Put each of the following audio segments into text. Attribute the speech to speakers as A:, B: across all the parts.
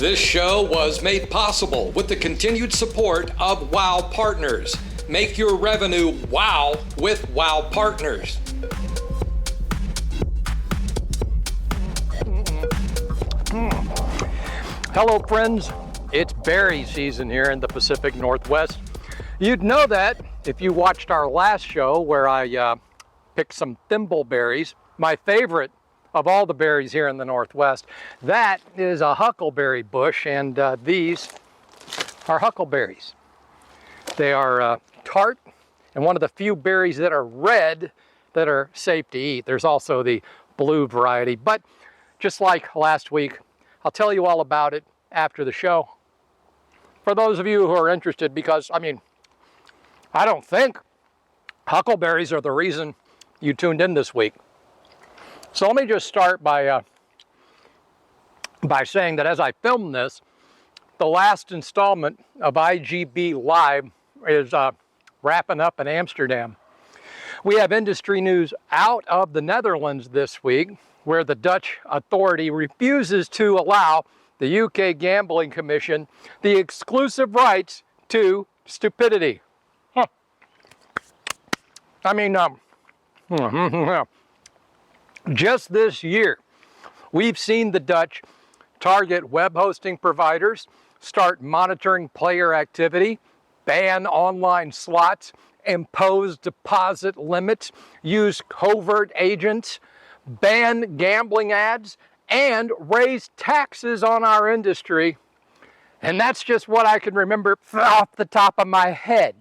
A: This show was made possible with the continued support of WOW Partners. Make your revenue wow with WOW Partners.
B: Hello friends, it's berry season here in the Pacific Northwest. You'd know that if you watched our last show where I picked some thimbleberries, my favorite of all the berries here in the Northwest. That is a huckleberry bush, and these are huckleberries. They are tart and one of the few berries that are red that are safe to eat. There's also the blue variety, but just like last week, I'll tell you all about it after the show. For those of you who are interested, because I don't think huckleberries are the reason you tuned in this week. So let me just start by saying that as I film this, the last installment of IGB Live is wrapping up in Amsterdam. We have industry news out of the Netherlands this week, where the Dutch authority refuses to allow the UK Gambling Commission the exclusive rights to stupidity. Just this year, we've seen the Dutch target web hosting providers, start monitoring player activity, ban online slots, impose deposit limits, use covert agents, ban gambling ads, and raise taxes on our industry. And that's just what I can remember off the top of my head.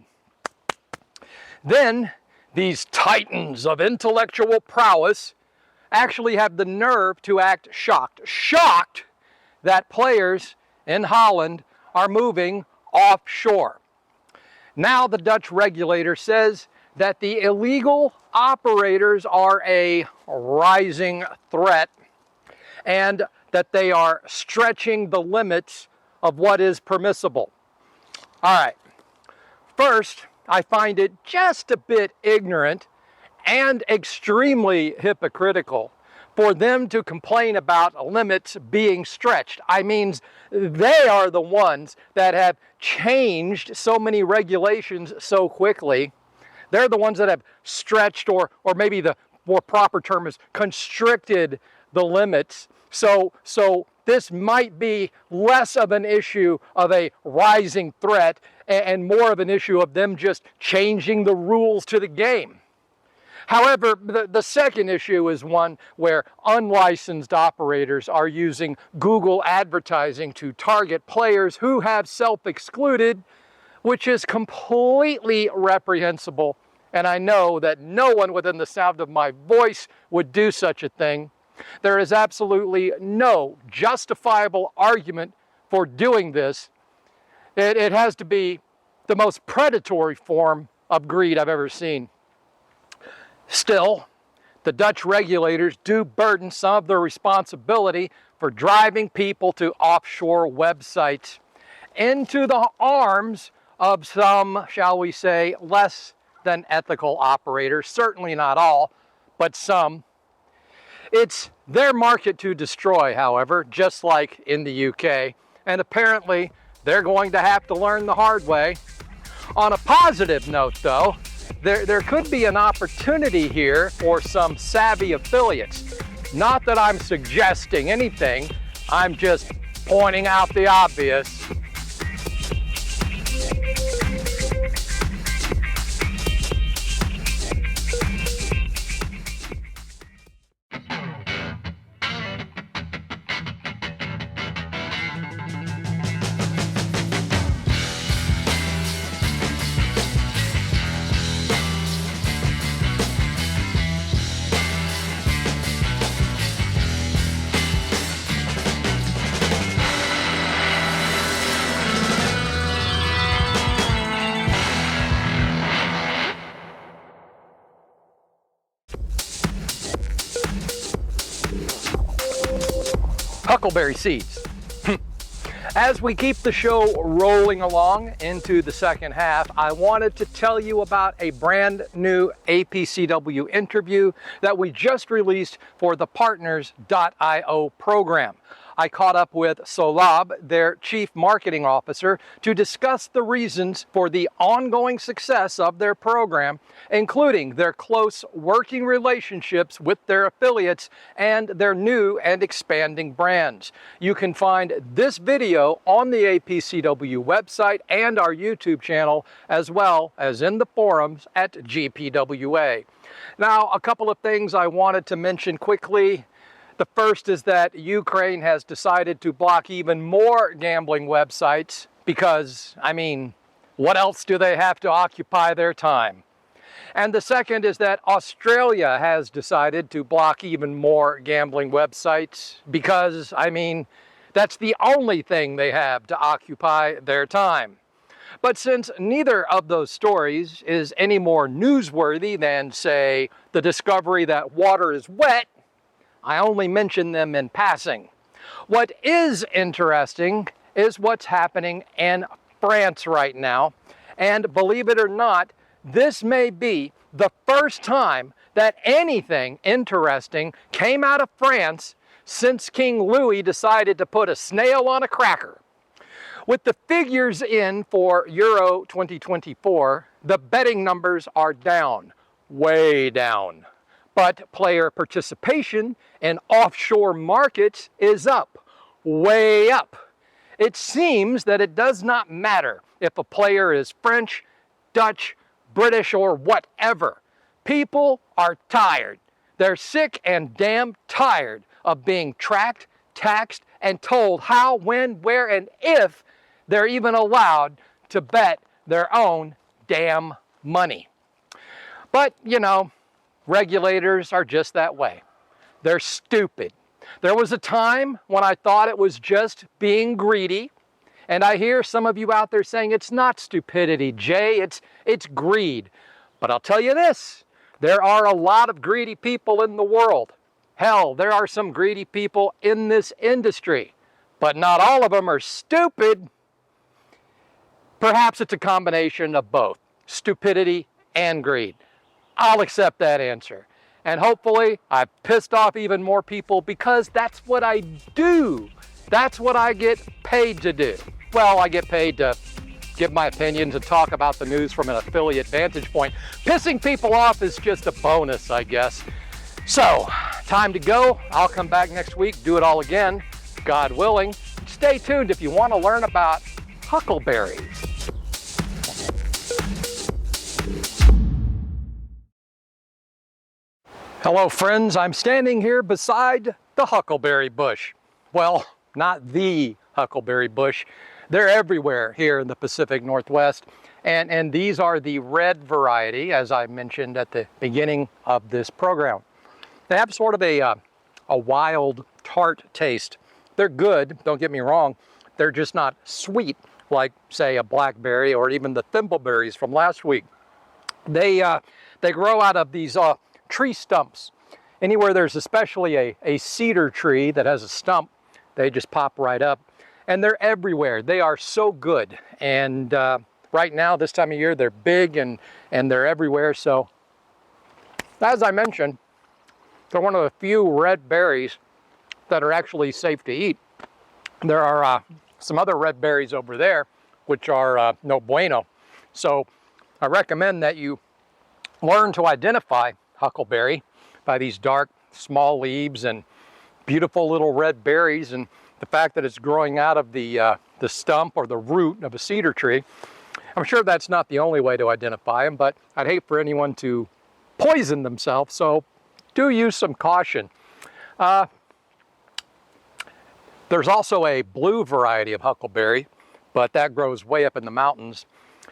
B: Then, these titans of intellectual prowess actually have the nerve to act shocked that players in Holland are moving offshore. Now the Dutch regulator says that the illegal operators are a rising threat and that they are stretching the limits of what is permissible. All right, first, I find it just a bit ignorant and extremely hypocritical for them to complain about limits being stretched. They are the ones that have changed so many regulations so quickly. They're the ones that have stretched, or maybe the more proper term is constricted the limits. So this might be less of an issue of a rising threat and more of an issue of them just changing the rules to the game. However, the second issue is one where unlicensed operators are using Google advertising to target players who have self-excluded, which is completely reprehensible. And I know that no one within the sound of my voice would do such a thing. There is absolutely no justifiable argument for doing this. It has to be the most predatory form of greed I've ever seen. Still, the Dutch regulators do burden some of their responsibility for driving people to offshore websites into the arms of some, shall we say, less than ethical operators. Certainly not all, but some. It's their market to destroy, however, just like in the UK, and apparently they're going to have to learn the hard way. On a positive note, though, there could be an opportunity here for some savvy affiliates. Not that I'm suggesting anything, I'm just pointing out the obvious. Huckleberry seeds. As we keep the show rolling along into the second half, I wanted to tell you about a brand new APCW interview that we just released for the Partners.io program. I caught up with Solab, their Chief Marketing Officer, to discuss the reasons for the ongoing success of their program, including their close working relationships with their affiliates and their new and expanding brands. You can find this video on the APCW website and our YouTube channel, as well as in the forums at GPWA. Now, a couple of things I wanted to mention quickly. The first is that Ukraine has decided to block even more gambling websites because, I mean, what else do they have to occupy their time? And the second is that Australia has decided to block even more gambling websites because, I mean, that's the only thing they have to occupy their time. But since neither of those stories is any more newsworthy than, say, the discovery that water is wet, I only mention them in passing. What is interesting is what's happening in France right now. And believe it or not, this may be the first time that anything interesting came out of France since King Louis decided to put a snail on a cracker. With the figures in for Euro 2024, the betting numbers are down, way down. But player participation in offshore markets is up, way up. It seems that it does not matter if a player is French, Dutch, British, or whatever. People are tired. They're sick and damn tired of being tracked, taxed, and told how, when, where, and if they're even allowed to bet their own damn money. But, you know, regulators are just that way. They're stupid. There was a time when I thought it was just being greedy, and I hear some of you out there saying it's not stupidity, Jay, it's greed. But I'll tell you this, there are a lot of greedy people in the world. Hell, there are some greedy people in this industry, but not all of them are stupid. Perhaps it's a combination of both, stupidity and greed. I'll accept that answer. And hopefully I've pissed off even more people because that's what I do. That's what I get paid to do. Well, I get paid to give my opinions and talk about the news from an affiliate vantage point. Pissing people off is just a bonus, I guess. So, time to go. I'll come back next week, do it all again, God willing. Stay tuned if you want to learn about huckleberries. Hello friends, I'm standing here beside the huckleberry bush. Well, not the huckleberry bush. They're everywhere here in the Pacific Northwest. And these are the red variety, as I mentioned at the beginning of this program. They have sort of a wild, tart taste. They're good, don't get me wrong. They're just not sweet like, say, a blackberry or even the thimbleberries from last week. They grow out of these tree stumps. Anywhere there's especially a cedar tree that has a stump, they just pop right up. And they're everywhere. They are so good. And right now, this time of year, they're big and they're everywhere. So, as I mentioned, they're one of the few red berries that are actually safe to eat. There are some other red berries over there, which are no bueno. So, I recommend that you learn to identify huckleberry by these dark, small leaves and beautiful little red berries, and the fact that it's growing out of the stump or the root of a cedar tree. I'm sure that's not the only way to identify them, but I'd hate for anyone to poison themselves, so do use some caution. There's also a blue variety of huckleberry, but that grows way up in the mountains.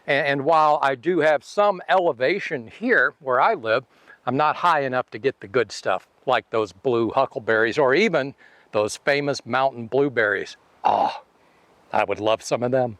B: And while I do have some elevation here where I live, I'm not high enough to get the good stuff, like those blue huckleberries or even those famous mountain blueberries. Oh, I would love some of them.